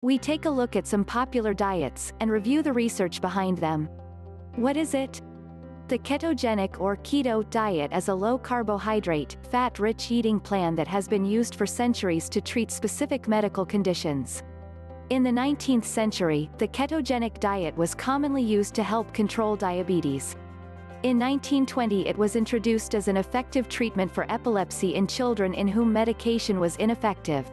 We take a look at some popular diets and review the research behind them. What is it? The ketogenic or keto diet is a low-carbohydrate, fat-rich eating plan that has been used for centuries to treat specific medical conditions. In the 19th century, the ketogenic diet was commonly used to help control diabetes. In 1920 it was introduced as an effective treatment for epilepsy in children in whom medication was ineffective.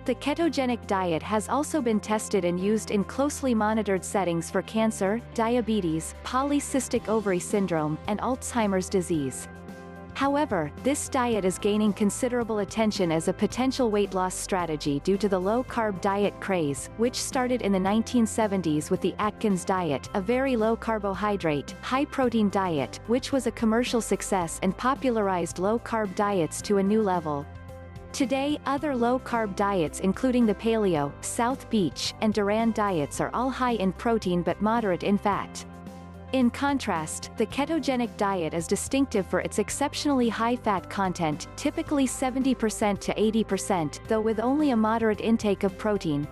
The ketogenic diet has also been tested and used in closely monitored settings for cancer, diabetes, polycystic ovary syndrome, and Alzheimer's disease. However, this diet is gaining considerable attention as a potential weight loss strategy due to the low-carb diet craze, which started in the 1970s with the Atkins diet, a very low-carbohydrate, high-protein diet, which was a commercial success and popularized low-carb diets to a new level. Today, other low-carb diets including the Paleo, South Beach, and Duran diets are all high in protein but moderate in fat. In contrast, the ketogenic diet is distinctive for its exceptionally high fat content, typically 70% to 80%, though with only a moderate intake of protein.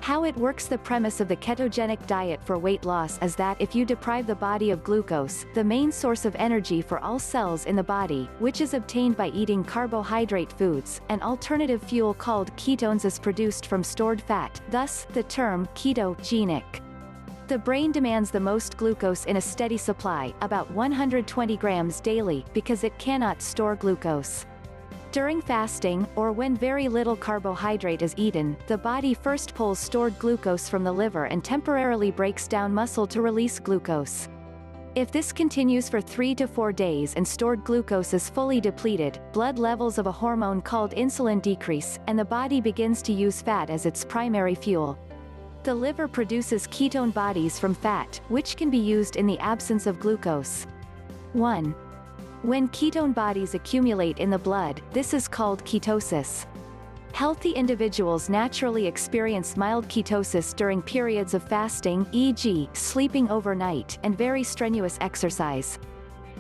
How it works. The premise of the ketogenic diet for weight loss is that if you deprive the body of glucose, the main source of energy for all cells in the body, which is obtained by eating carbohydrate foods, an alternative fuel called ketones is produced from stored fat, thus, the term ketogenic. The brain demands the most glucose in a steady supply, about 120 grams daily, because it cannot store glucose. During fasting, or when very little carbohydrate is eaten, the body first pulls stored glucose from the liver and temporarily breaks down muscle to release glucose. If this continues for 3 to 4 days and stored glucose is fully depleted, blood levels of a hormone called insulin decrease, and the body begins to use fat as its primary fuel. The liver produces ketone bodies from fat, which can be used in the absence of glucose. 1. When ketone bodies accumulate in the blood, this is called ketosis. Healthy individuals naturally experience mild ketosis during periods of fasting, e.g., sleeping overnight, and very strenuous exercise.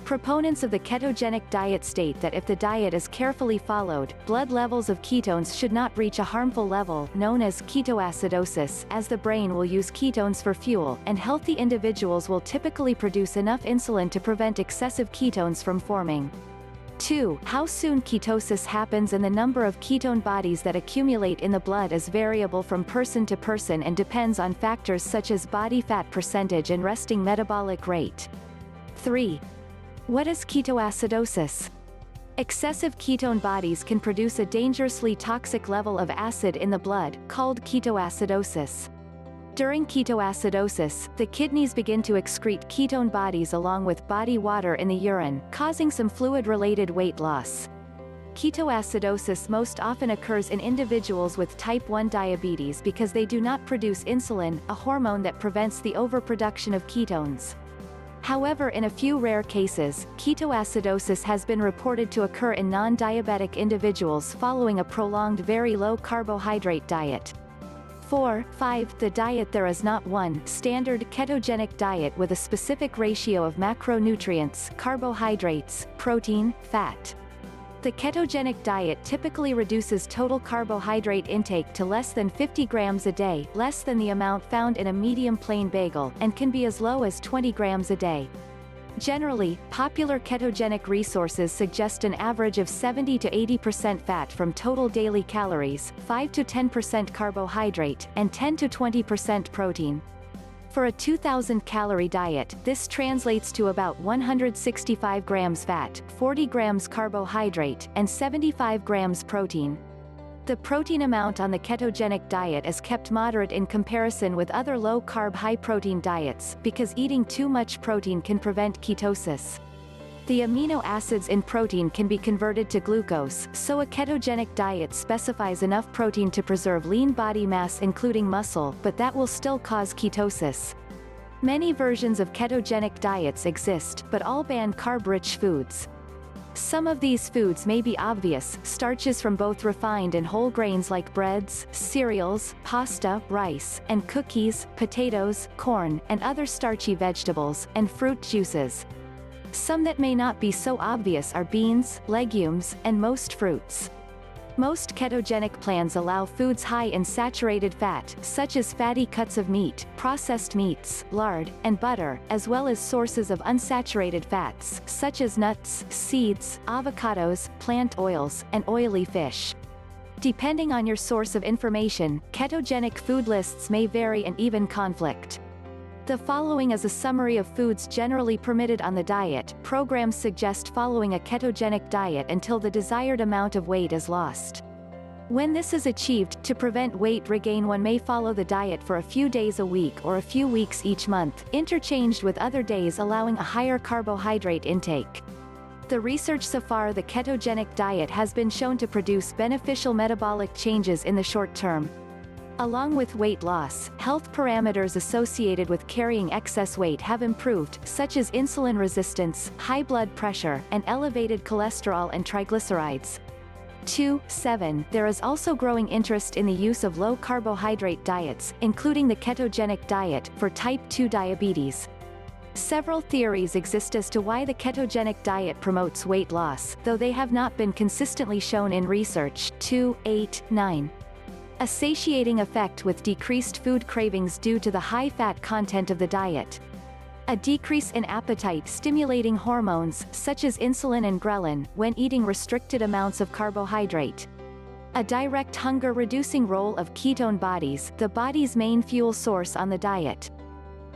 Proponents of the ketogenic diet state that if the diet is carefully followed, blood levels of ketones should not reach a harmful level, known as ketoacidosis, as the brain will use ketones for fuel, and healthy individuals will typically produce enough insulin to prevent excessive ketones from forming. 2. How soon ketosis happens and the number of ketone bodies that accumulate in the blood is variable from person to person and depends on factors such as body fat percentage and resting metabolic rate. 3. What is ketoacidosis? Excessive ketone bodies can produce a dangerously toxic level of acid in the blood, called ketoacidosis. During ketoacidosis, the kidneys begin to excrete ketone bodies along with body water in the urine, causing some fluid-related weight loss. Ketoacidosis most often occurs in individuals with type 1 diabetes because they do not produce insulin, a hormone that prevents the overproduction of ketones. However, in a few rare cases, ketoacidosis has been reported to occur in non-diabetic individuals following a prolonged very low carbohydrate diet. 4. 5. The diet. There is not one standard ketogenic diet with a specific ratio of macronutrients, carbohydrates, protein, fat. The ketogenic diet typically reduces total carbohydrate intake to less than 50 grams a day, less than the amount found in a medium plain bagel, and can be as low as 20 grams a day. Generally, popular ketogenic resources suggest an average of 70 to 80% fat from total daily calories, 5 to 10% carbohydrate, and 10 to 20% protein. For a 2,000-calorie diet, this translates to about 165 grams fat, 40 grams carbohydrate, and 75 grams protein. The protein amount on the ketogenic diet is kept moderate in comparison with other low-carb high-protein diets, because eating too much protein can prevent ketosis. The amino acids in protein can be converted to glucose, so a ketogenic diet specifies enough protein to preserve lean body mass including muscle, but that will still cause ketosis. Many versions of ketogenic diets exist, but all ban carb-rich foods. Some of these foods may be obvious: starches from both refined and whole grains like breads, cereals, pasta, rice, and cookies, potatoes, corn, and other starchy vegetables, and fruit juices. Some that may not be so obvious are beans, legumes, and most fruits. Most ketogenic plans allow foods high in saturated fat, such as fatty cuts of meat, processed meats, lard, and butter, as well as sources of unsaturated fats, such as nuts, seeds, avocados, plant oils, and oily fish. Depending on your source of information, ketogenic food lists may vary and even conflict. The following is a summary of foods generally permitted on the diet. Programs suggest following a ketogenic diet until the desired amount of weight is lost. When this is achieved, to prevent weight regain, one may follow the diet for a few days a week or a few weeks each month, interchanged with other days allowing a higher carbohydrate intake. The research so far, the ketogenic diet has been shown to produce beneficial metabolic changes in the short term. Along with weight loss, health parameters associated with carrying excess weight have improved, such as insulin resistance, high blood pressure, and elevated cholesterol and triglycerides. 2.7. There is also growing interest in the use of low-carbohydrate diets, including the ketogenic diet, for type 2 diabetes. Several theories exist as to why the ketogenic diet promotes weight loss, though they have not been consistently shown in research. 2.8.9. A satiating effect with decreased food cravings due to the high fat content of the diet. A decrease in appetite stimulating hormones, such as insulin and ghrelin, when eating restricted amounts of carbohydrate. A direct hunger reducing role of ketone bodies, the body's main fuel source on the diet.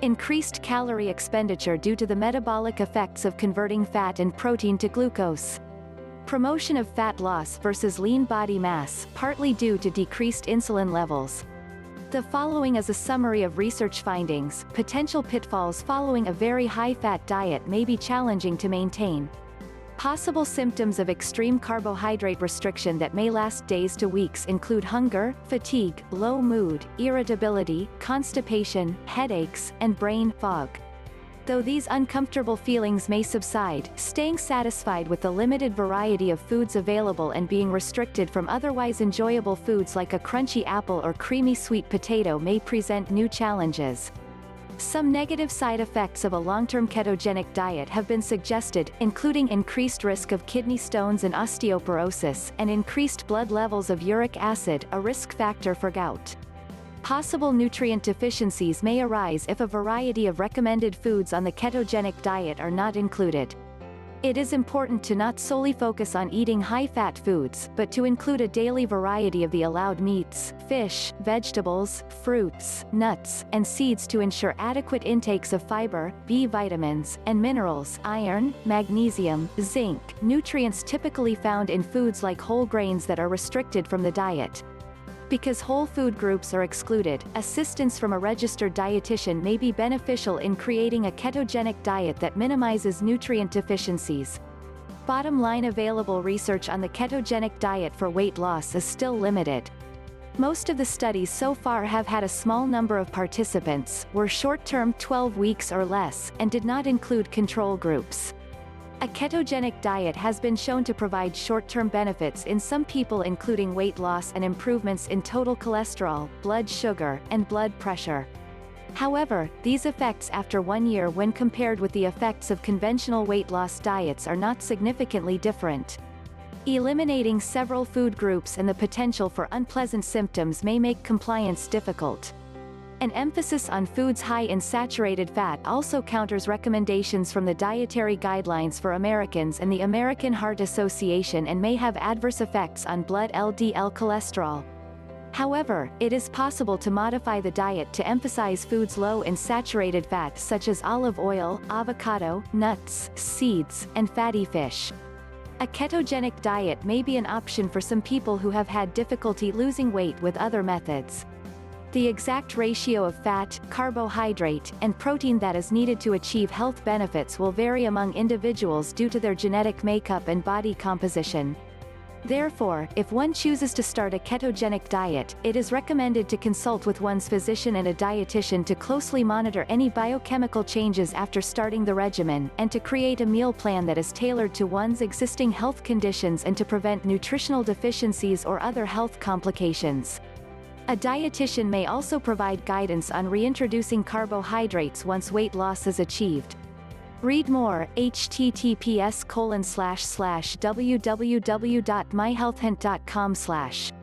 Increased calorie expenditure due to the metabolic effects of converting fat and protein to glucose. Promotion of fat loss versus lean body mass, partly due to decreased insulin levels. The following is a summary of research findings. Potential pitfalls following a very high-fat diet may be challenging to maintain. Possible symptoms of extreme carbohydrate restriction that may last days to weeks include hunger, fatigue, low mood, irritability, constipation, headaches, and brain fog. Though these uncomfortable feelings may subside, staying satisfied with the limited variety of foods available and being restricted from otherwise enjoyable foods like a crunchy apple or creamy sweet potato may present new challenges. Some negative side effects of a long-term ketogenic diet have been suggested, including increased risk of kidney stones and osteoporosis, and increased blood levels of uric acid, a risk factor for gout. Possible nutrient deficiencies may arise if a variety of recommended foods on the ketogenic diet are not included. It is important to not solely focus on eating high-fat foods, but to include a daily variety of the allowed meats, fish, vegetables, fruits, nuts, and seeds to ensure adequate intakes of fiber, B vitamins, and minerals, iron, magnesium, zinc, nutrients typically found in foods like whole grains that are restricted from the diet. Because whole food groups are excluded, assistance from a registered dietitian may be beneficial in creating a ketogenic diet that minimizes nutrient deficiencies. Bottom line: available research on the ketogenic diet for weight loss is still limited. Most of the studies so far have had a small number of participants, were short-term 12 weeks or less, and did not include control groups. A ketogenic diet has been shown to provide short-term benefits in some people, including weight loss and improvements in total cholesterol, blood sugar, and blood pressure. However, these effects after 1 year when compared with the effects of conventional weight loss diets are not significantly different. Eliminating several food groups and the potential for unpleasant symptoms may make compliance difficult. An emphasis on foods high in saturated fat also counters recommendations from the Dietary Guidelines for Americans and the American Heart Association and may have adverse effects on blood LDL cholesterol. However, it is possible to modify the diet to emphasize foods low in saturated fat such as olive oil, avocado, nuts, seeds, and fatty fish. A ketogenic diet may be an option for some people who have had difficulty losing weight with other methods. The exact ratio of fat, carbohydrate, and protein that is needed to achieve health benefits will vary among individuals due to their genetic makeup and body composition. Therefore, if one chooses to start a ketogenic diet, it is recommended to consult with one's physician and a dietitian to closely monitor any biochemical changes after starting the regimen, and to create a meal plan that is tailored to one's existing health conditions and to prevent nutritional deficiencies or other health complications. A dietitian may also provide guidance on reintroducing carbohydrates once weight loss is achieved. Read more, https://www.myhealthhint.com/